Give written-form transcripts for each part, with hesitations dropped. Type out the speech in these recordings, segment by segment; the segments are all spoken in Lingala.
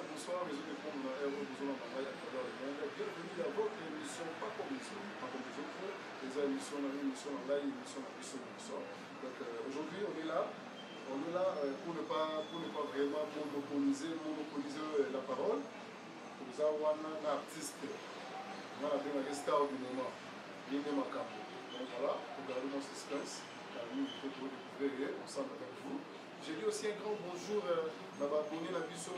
bonsoir, les autres comme besoin à travers le monde. Bienvenue à votre émission, pas comme les autres, les émissions, l'émission en live, l'émission en émission. Donc aujourd'hui, on est là pour ne pas vraiment monopoliser la parole. Nous avons un artiste, on a bien un star du moment, Yéné Makambo. Donc voilà, pour garder mon suspense, car nous, il faut découvrir ensemble avec vous. J'ai dit aussi un grand bonjour à abonné la biso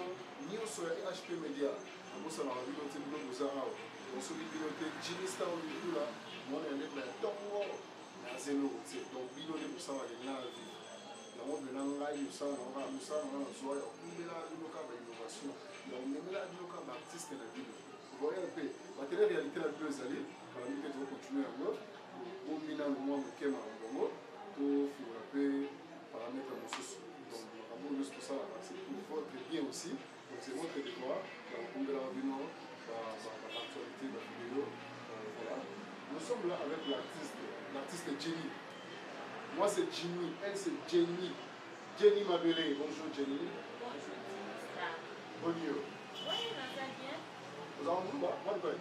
sur HP Media. On s'en a vu dans le bureau de Zara. On s'est dit que Jimmy Star au milieu là, moi on est un tongo à zéro. Donc bidonné pour ça, il y a la vie. La mode de l'anglais, nous sommes en joie, on met là une local d'innovation. On met là une local d'artiste de la ville. Vous voyez un peu, la télé-réalité la plus allée, quand la musique va continuer à voir, au minant le mois, au kéma, au bongo, tout faut rappeler paramètres à mon souci. Donc, pour ça, c'est pour votre bien aussi. Donc, c'est votre devoir. Donc, on verra bien l'actualité de la vidéo. Voilà. Nous sommes là avec l'artiste Jenny. Moi, c'est Jimmy. Elle, c'est Jenny. Jenny Mabélé. Bonjour, Jenny. Bonjour, Star. Bonjour. Oui, ça va bien. Vous avez un peu de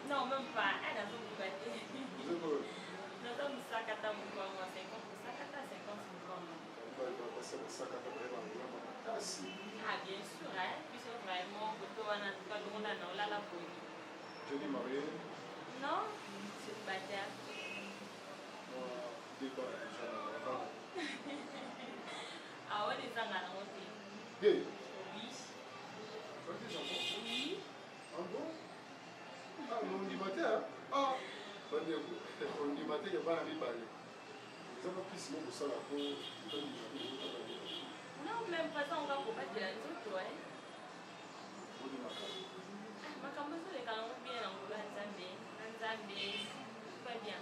Non, même pas. Elle a beaucoup de Vous êtes heureux. Nous sommes 50 ans, 50 à 50 Ah, bien sûr, hein. Puisque vraiment, Jenny mariée. Non, je suis bâtard. Débat déjà. Ah, ouais, les gens à la Gay. Oui. Pas des enfants. Oui. Ah bon? Ah, on dit matin. Ah, on dit matin, il n'y a pas envie de parler. Vous avez pris sinon pour ça là pour. Non, même pas ça, on va pas dire la chose, ouais. Ma campagne, les canons bien en voulant Zambé. Pas bien.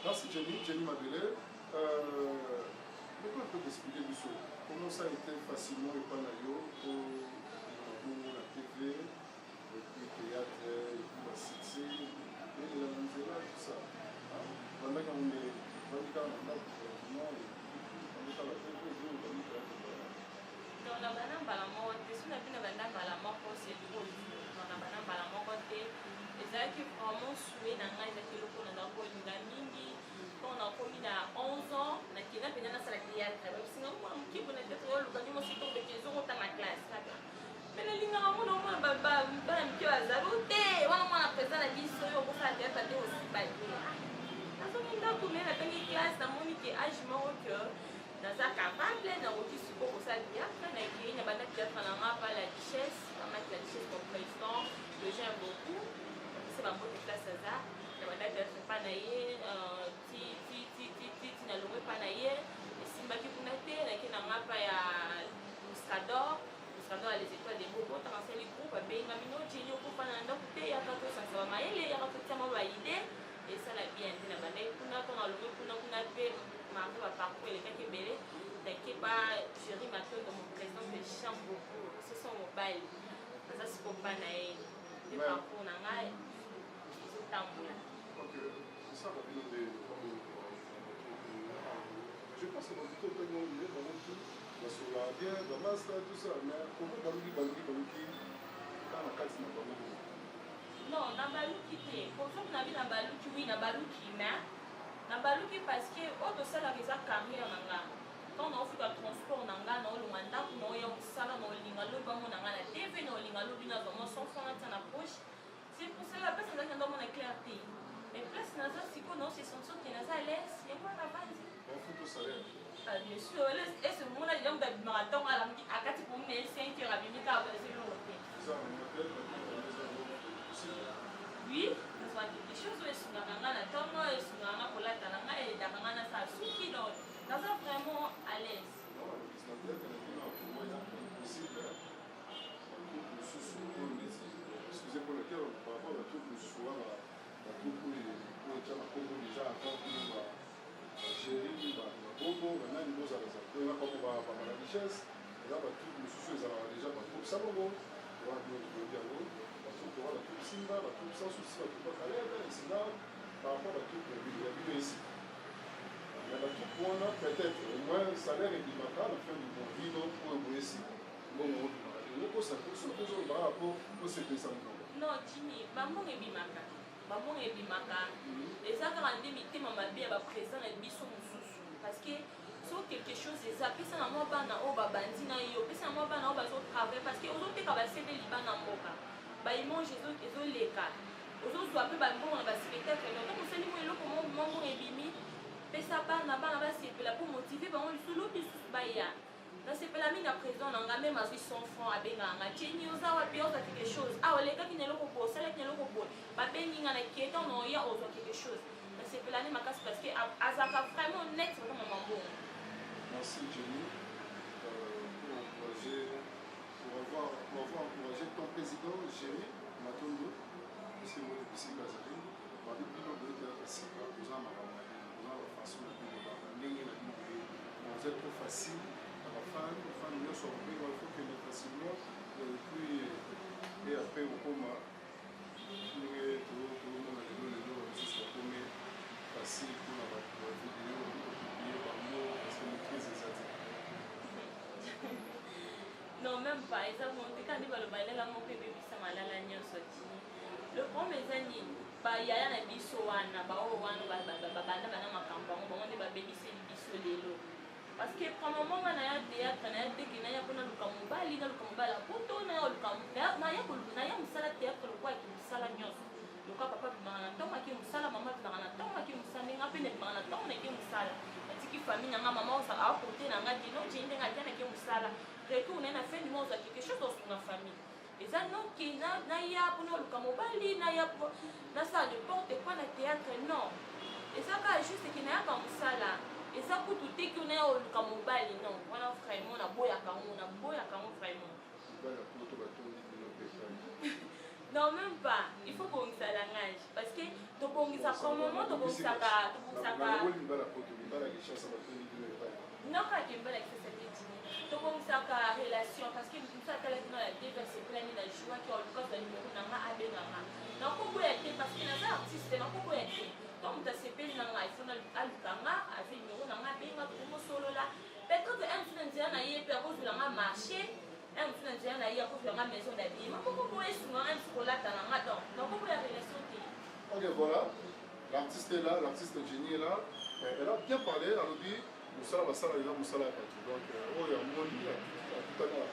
Merci Jenny Mabélé. Pourquoi un peu d'expliquer du saut? Comment ça a été facilement épanaillé pour la TV, le théâtre, la cité, et la Manzela, tout ça. Pendant qu'on est dans la dans la banane balamante, si on a bien la banane balamante, c'est trop dur. Dans la banane balamante, les gens qui vraiment souhaitent dans la vie, on a encore une mingi, on a commis à 11 ans, on a qui n'a pas dans la théâtre. Sinon, on qui connaît peut-être le gagnant aussi tombe qui sont dans ma classe. Mais les lignes à mon nom, on va qui a zaroté, on a présent la vie sur le ça théâtre aussi pas. Parce qu'on a commis la classe dans mon âge mort que dans sa capable, dans le petit support pour ça théâtre, on a écrit une banane théâtre dans la duchesse, on a la duchesse comme président, que j'aime beaucoup. C'est ma bonne classe ça. La banane théâtre pas naïe, na lomé pas naïe, et si ma qui kunate, la qui n'a pas ya Muscador à les étoiles des beaux bons, t'as les groupes, ben ma mino, Jenny au coupa n'a pas coûté, y'a pas tout ça, ça va maïle, y'a pas tout ça, m'a validé, et ça l'a bien dit, la banane, qu'on a lomé, qu'on a fait, ma va parcourir les quelques bébés, t'inquiète pas, chérie, ma de mon président, je chante beaucoup, ce sont mon bail, ça c'est pour pas naïe, des parcours, n'a pas, c'est tambour. Ok, c'est ça la vie de. Je pense que c'est plutôt bien dans tout. Parce que la bien, dans la salle, tout ça, mais comment Baluki, quand la carte n'a pas mis. Non, dans Baluki, comme ça, on a vu dans Baluki, oui, dans Baluki, mais dans Baluki, parce que, autre ça, la carrière, quand on a fait le transport, on a le mandat, on a eu un salaire, on a eu la TV, on a eu vraiment son fond en approche. C'est pour ça que la personne qui a une clarté. Mais place, si on a ses sensations qui sont à l'aise, et moi, la base. On fout tout salaire. Bien sûr, et ce moment-là, il y a un marathon à la à 4 pour 5 heures à venir à la c'est l'autre. Oui, ce sont des choses où ils sont dans la tombe, ils sont dans la colère, et dans la salle, ceux qui sont vraiment à l'aise. Non, c'est un peu pour moi, possible. Excusez pour lequel, par rapport à tout le soir, la troupe pour les déjà avant pour gérer, beaucoup, maintenant, il nous a réservé, comme la richesse, et là, tout le souci, ils ont déjà pas trop ça, bon, on va dire, dialogue, parce qu'on aura la troupe Simba, la troupe sans souci, la troupe Calais, ici là, par rapport à toute la ville ici. Mais la troupe, on a peut-être au moins un salaire et du matin, à la fin du bon vino pour un ici. Bon, on posa so bezo ba po se pesa mo. Non, Jimmy, maman ebimaka. Maman ebimaka. Eza kaka nde mitema mabe ya ba présent na biso mosusu parce que so quelque chose eza pesa na mwa bana oyo babandi na yo pesa na mwa bana oyo bazotravaille parce que ozoteka basepeli bana mboka baimage ezoleka ozozwa mpe bambongo na baspectacle no ntango osali mo eloko mongo ebimi pesa bana basepela mpo motive bango lisolo lisusu baya nasepela mingi na président na nga meme azwi 100 francs abengaka nga tieni oza wapi ozwa quelque chose olekaki na eloko boye osalaki na eloko boye babengi nga na kie ntango na oya ozwa quelque chose nasepela nde makasi parce que azalaka vraiment net vraiment mambongo. Merci Jenny pour avoir encouragé ton président Jerry Matondo c'est moi ici Kazari ba bino de théâtre c'est pas vous en avoir façon de ndenge na bino c'est trop facile à la fin nous sommes il faut que nous facilement et puis et après au coma nous tout le monde les c'est comme facile pour la vidéo non, même pas. Ils ont monté quand ils veulent balayer la montée de Bissam à la ligne sortie. Le premier année, il y a un bisso, un abao, un babana, ma campagne, on est babéissé le bisso de l'eau. Parce que pour le moment, on a un théâtre, on a un théâtre, on a un camouba, il y a un camouba, la poto, on a un camouba, on a un salle théâtre, le quoi, qui est salle à le quoi, papa, on a un salle, maman, on a un salle, on a un salle, on a un salle. Famille na maman ça a côté na ngati non j'ai ndenga tena ke musala retourner na fin du mois quelque chose dans la famille et ça non qui na ya pour le kamobali na ya na ça ne porte quoi na théâtre non et ça ka juste qui na ya ba musala et ça pour tout que na le kamobali non voilà vraiment na boya kango vraiment non même pas il faut qu'on ça langage parce que to bongisa comme moment to bongisa ka non pas que mbala que ça dit to bongisa ka relation parce que tout ça tala dans la déverser plein de joie qui au cause de numéro na nga abenga na ko boya te parce que na za artiste na ko boya te donc ta sepeli na nga il faut na alukanga avec numéro na nga benga ko solo la peut-être un student na yé pe ko la nga marché un student na yé ko la maison d'habillement ko boya souvent un chocolat dans la donc ko boya relation te. Ok, voilà. L'artiste est là, l'artiste Jenny est là. Elle a bien parlé, elle a dit Moussala Bassala, il a Moussala Pati. Donc, il y a un monde, il y a tout à l'heure.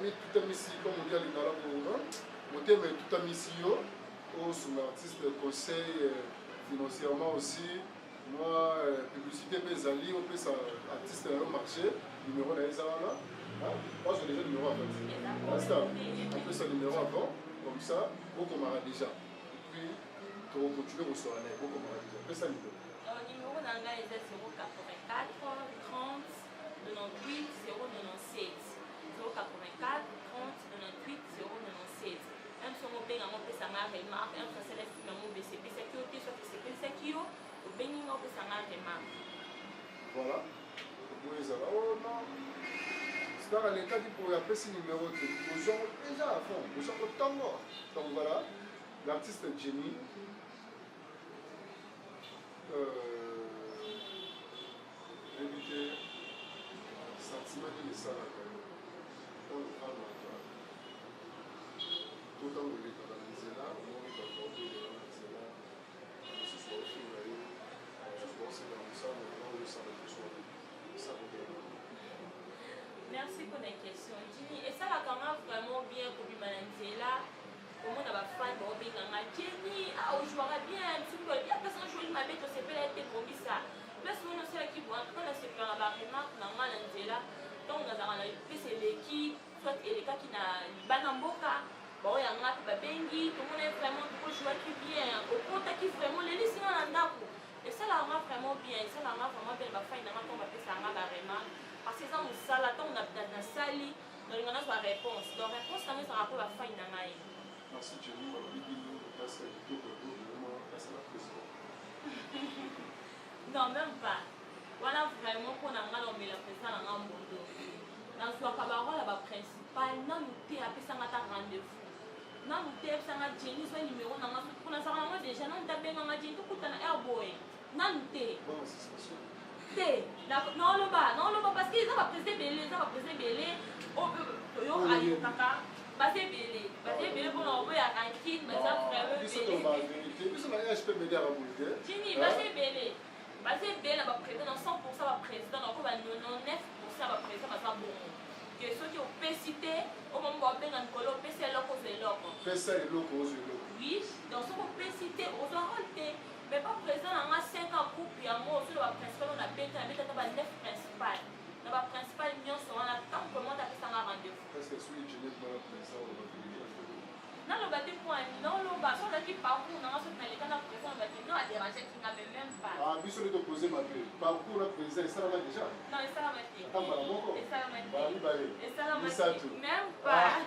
Tout à ici, comme on dit à l'Inala Moura, on dit tout à ici, sur l'artiste conseil financièrement aussi. Moi, publicité, mes alliés, on peut ça, artiste dans le marché, numéro d'Aïzala. Moi, j'ai déjà le numéro en fait. On peut ça numéro avant, comme ça, beaucoup m'aura déjà. Et puis, on continue au soir, beaucoup m'aura déjà. On peut ça numéro. Le numéro d'Anga est 084 30 98 097. 084 30 98 097. Un son au bien, on peut s'en remarque, un son c'est le BCP, c'est qui au soit BCP, c'est qui au béni, on peut s'en remarque. Voilà. Vous pouvez savoir, oh non. C'est dans les cas pour appeler ce numéro, nous sommes déjà à fond, nous sommes autant morts. Donc voilà, l'artiste Jenny. Éviter sentiment de ça là quand même. On le prend là. Tout le temps on est dans la mise là, on est dans le de la mise là. Ce soit aussi on a eu, ce soit c'est dans ça, on le sent le soir. Ça vous donne. Merci pour la question. Jimmy, et ça là quand même vraiment bien pour lui manipuler là. Comment on a fan pour bien gagner. Jenny, ah on jouera bien, tu peux bien parce qu'on joue ma bête, on s'est pas été promis ça. Plus on a celle qui voit quand on s'est fait la remarque dans mal là. Donc on a dans la plus c'est l'équipe, soit les gars qui n'a banamboka. Bon il y a un peu bengi, tout le monde est vraiment pour jouer qui bien. Au contact qui vraiment les lycéens en ndaku. Et ça là on a vraiment bien, ça là on a vraiment bien ba faille dans on va faire ça on a vraiment parce que ça on sala on a dans sali donc on a sa réponse. Donc réponse ça ça rapport à faille dans maï. Merci Jenny, on va dire place tout vraiment place la pression. Non, même pas. Voilà vraiment qu'on a mal mais la pression dans un monde. Dans ce cabaret là principal, non nous t'es appelé ça m'a rendez-vous. Non nous t'es ça m'a Jenny soit numéro dans ma pour na ça moi déjà non t'as bien dans ma Jenny tout coûte na airboy. Non nous t'es. Bon, c'est ça. T'es. Non le bas parce que ça va presser belé, ça va presser belé. toyo ayokaka basebele mpona oboyaka nkine baza vraiment tini basebele na baprésident na 100% baprésident nako ba 99% baprésident baza bongo ke soki opesi te omamo babenga nikolo opesi eloko ozwa eloko oui donc soki opesi te ozwa role te mais pas président nanga 5 ans groupe yango osolo baprincipal oyo nabetaka ba 9 principal na baprincipal nyonso wana ntango komanda apesanga rendez-vous naloba te point noloba soki parcours nanga soki naleka na président naloba te non adérange kinga mais même pas biso nde topose mabe parcours na président esalama déjà non esalama te atambala moko esalama te même pas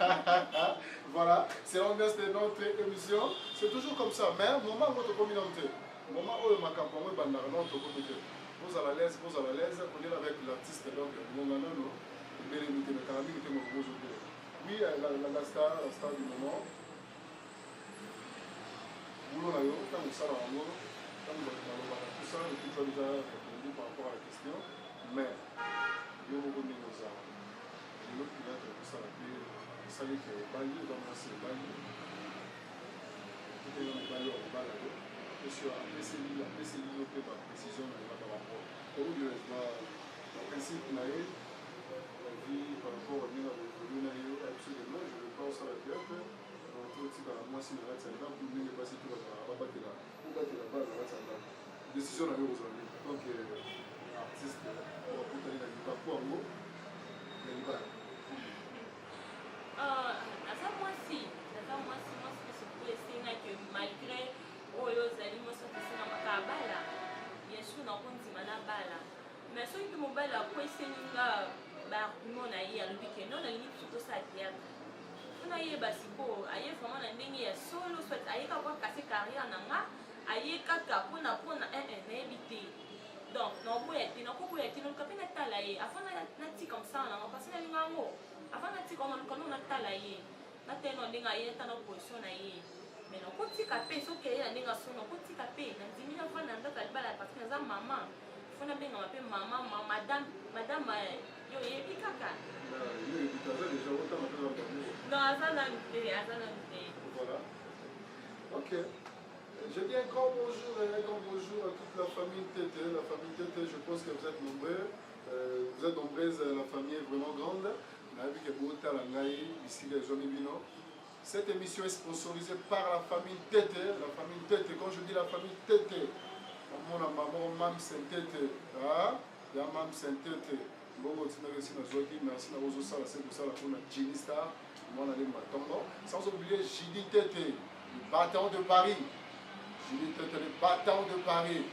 voilà c'est l'ambiance de notre émission c'est toujours comme ça mais moment ngo tokominam te moment oyo makambo yango ebandaka non tokomi te vous à l'aise on est avec l'artiste donc monganano ebelemi te mekanga mingi te moko bozobele oui la star du moment boulot na yo ntango osala yango ntango bato balobaka tout ça et puis tu as déjà répondu par rapport à la question mais yo moko ndenge ozala lelo pilote kosala mpe esaliki ebali eza mwasi ebali totena mobali ya kobala yo apeseli yo mpe baprécision na elaka rapport oyo baprincipe na ye la vie par rapport a ndenge akoévolue na yo absolument je ne pense à la pilote totikala mwasi na kati ya ndako ndenge basi to babatela bana na kati ya ndako décision na yo ozali donc artiste bakutani na libaku yango ya libala naza mwasi surtout esengaki malgré oyo ozali mwasi otesengamaka abala bien sûr nakondima na bala mais soki mpe mobali akweseninga baargument na ye alobi ke non nalingi biso tosala théâtre mpona yeba sikoyo aye vraiment na ndenge ya solo soit aye kaka po akase carrière na nga aye kaka mpona nayebi te donc nakoboya te naluka mpe natala ye afin natika mosala nango parce nalinga yango afin natika naluka nongo natala ye natena ndenge aye ata na position na ye mais nakotika mpe soki aye na ndenge aso nakotika mpe nandimi nafana na ndako ya libala parce que naza mama fo nabengama mpe mama madame yo yebi kaka non, ça n'a pas. Voilà. Ok. Je dis un grand bonjour à toute la famille Tété. La famille Tété, je pense que vous êtes nombreux. La famille est vraiment grande. Cette émission est sponsorisée par la famille Tété. La famille Tété, quand je dis la famille Tété, mon maman, Mam Saint-Tété. Il y a Mam Saint-Tété. Merci à vous pour la Genie Star, sans oublier Gini Tété, le battant de Paris. Gini Tété, le battant de Paris.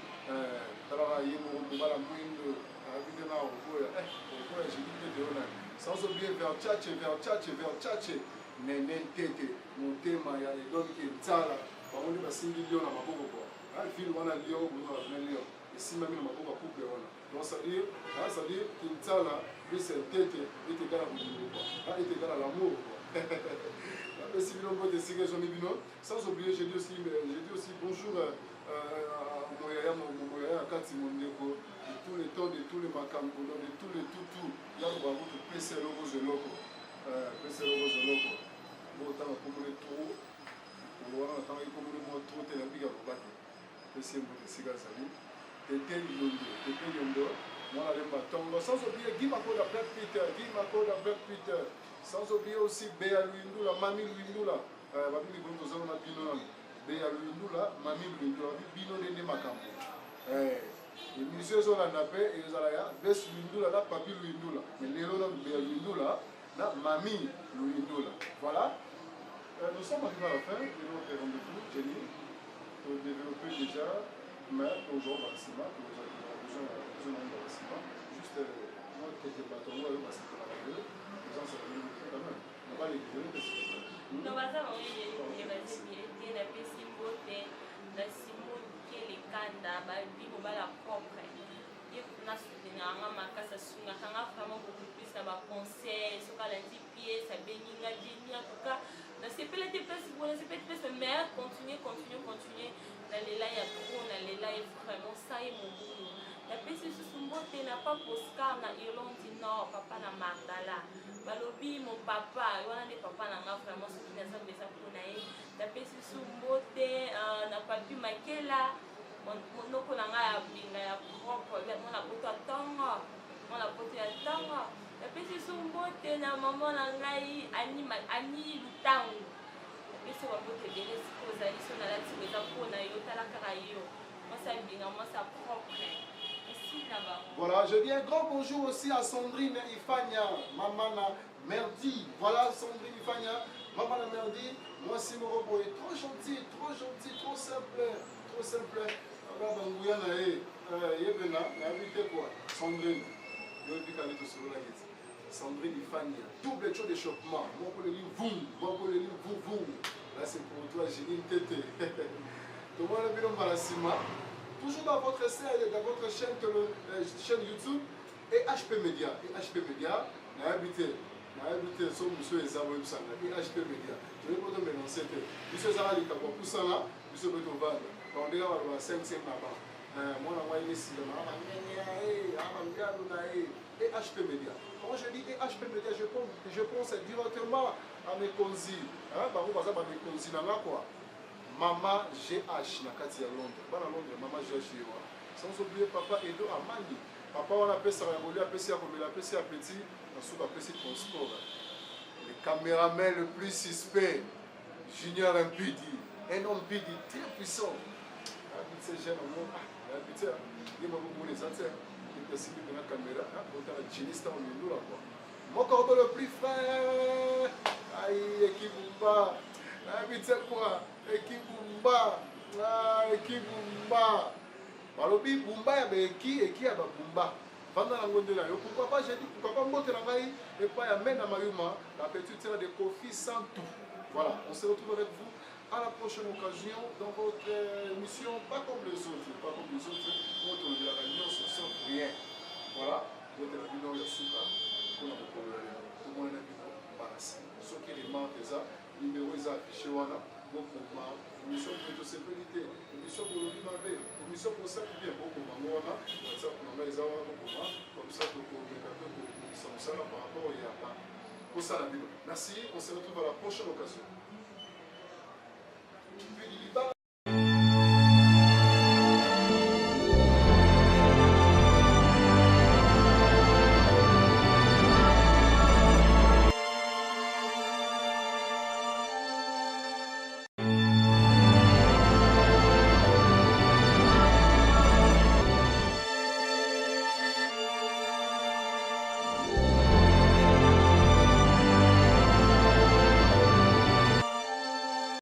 Sans oublier Verchache, Nenen Tété, mon thème, il y a des gens qui Tala, par contre, il y a 6 millions à Maboko. Il file on a Lyon, on a Lyon, et 6 millions à Maboko pour Péron. Donc ça veut dire qu'il Tala, lui c'est Tété, il est égal à Boubou, il est égal à l'amour. Sans oublier, j'ai dit aussi bonjour à Moyaya, à Kati Mondeko, de tous les temps, de tous les Makambo, de tous les toutous, il y a un bravo de PC Logo Zeloko. PC Logo Zeloko. Bon, tant qu'on connaît trop, on va attendre qu'on connaît trop, t'es la biga pour battre. PC Mbote Siga Sali, Tété Yondo, moi la lemba Tongo. Sans oublier Guy Mako la Black Peter. Sans oublier aussi Béa Luindula, Mami Luindula. Babili Gondo Zona Bino. Béa Luindula, Mami Luindula, Bino de Makambo. Les musiciens sont là, et ils ont là, Bess Luindula, là, Papi Luindula. Mais les gens de Béa Luindula, là, Mami Luindula. Voilà. Nous sommes arrivés à la fin de notre rendez-vous, Jenny, pour développer déjà, mais aujourd'hui, juste moi, quelques bâtons, parce que les gens se réunissent quand même. On va les guérir parce que. Non, bah ça, on est la Pessimbo, la Simon, qui est les Kanda, Bibo, la propre. Il y a un makasa sunga, kanga vraiment beaucoup plus à ma conseil, ce qu'elle a dit pieds, ça bénit, la génie, en tout cas. C'est pas les déplacer, c'est pas les mais continuer. Dans les là, il y a trop, dans les là, il faut vraiment ça et mon boulot. La PCC Sumbote n'a pas Oscar, na Irlande du Nord, papa na Magdala. Balobi, mon papa wana nde papa na nga vraiment soki naza mbeza mpona ye napesi su mbote na papi makela monoko na nga ya binga ya propre mona poto ya ntongo mona poto ya ntongo napesi su mbote na mama na ngai ani lutango napesi bambote ebele siko ozali so nalati eza mpona yo tala kaka yo mwasi ya binga mwasi ya propre. Voilà, je dis un grand bonjour aussi à Sandrine Ifania, Mamana Merdi. Voilà, Sandrine Ifania, Mamana Merdi. Moi, c'est mon robot. Trop gentil, trop simple. Trop simple. Regarde, on y en a. Il quoi Sandrine. Sandrine Ifania. Double chose d'échauffement. Moi, pour le livre, boum. Moi, pour le livre, boum. Là, c'est pour toi, j'ai une tête. Tout le monde a vu le Malassima. Toujours dans votre chaîne YouTube et HP Media. Et HP Media, n'a habité son monsieur et Zabo Ibsana. Et HP Media. Je vais vous donner un CT. Monsieur Zara, il y a pour ça là, monsieur Beto Vade. Quand on dit qu'on va 5 là-bas. Moi, on va y aller ici. Et HP Media. Quand je dis HP Media, je pense directement à mes consis. Par exemple, à mes consis, quoi. Maman GH na kati ya Londres. Bana Londres, maman GH yewa. Sans oublier papa Edo Amani. Papa on appelle ça Rangoli, appelle ça comme il appelle ça petit, dans sous appelle ça transport. Le caméraman le plus suspect, Junior Mpidi. Un homme Mpidi très puissant. Habité jeune au monde. Habité, il m'a beaucoup les attentes. Il peut s'y mettre dans la caméra, pour faire un chiniste en ligne là quoi. Mon corps le plus frère. Aïe, Ekibumba. Habité quoi? Ekibumba, Ekibumba. Balobi Bumba ya beki ya Bumba. Pendant la gonde là, pourquoi pas j'ai dit pourquoi pas monter la maille et pas ya mena mayuma la petite sœur de Kofi Santou. Voilà, on se retrouve avec vous à la prochaine occasion dans votre émission pas comme les autres, votre de la réunion sans rien. Voilà, votre réunion ya suka pour tout le monde est barassi. Ce qui est marqué ça, numéro est affiché wana. Émission pour sécurité, émission pour le vivre, émission pour ça qui vient beaucoup de ça pour les avoir comme ça pour ça par rapport au Yapa. Pour ça la vidéo. Merci, on se retrouve à la prochaine occasion.